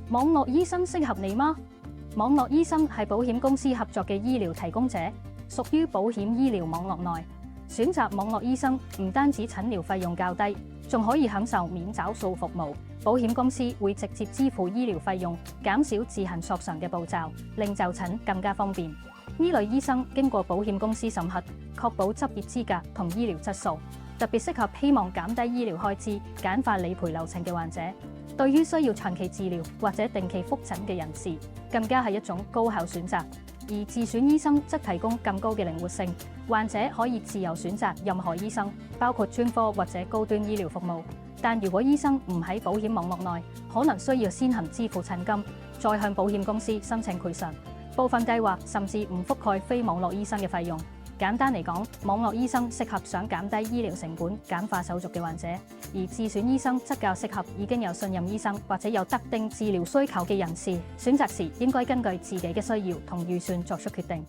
網絡醫生適合你嗎？網絡醫生係保險公司合作嘅醫療提供者，屬於保險醫療網絡內。選擇網絡醫生唔單止診療費用較低，仲可以享受免找數服務。保險公司會直接支付醫療費用，減少自行索償嘅步驟，令就診更加方便。呢類醫生經過保險公司審核，確保執業資格同醫療質素，特別適合希望減低醫療開支、簡化理賠流程嘅患者。對於需要長期治療或者定期覆診嘅人士，更加係一種高效選擇。而自選醫生則提供更高嘅靈活性，患者可以自由選擇任何醫生，包括專科或者高端醫療服務。但如果醫生唔喺保險網絡內，可能需要先行支付診金，再向保險公司申請賠償。部分計劃甚至唔覆蓋非網絡醫生嘅費用。簡單嚟講，網絡醫生適合想減低醫療成本、簡化手續嘅患者，而自選醫生則較適合已經有信任醫生或者有特定治療需求嘅人士。選擇時應該根據自己嘅需要同預算作出決定。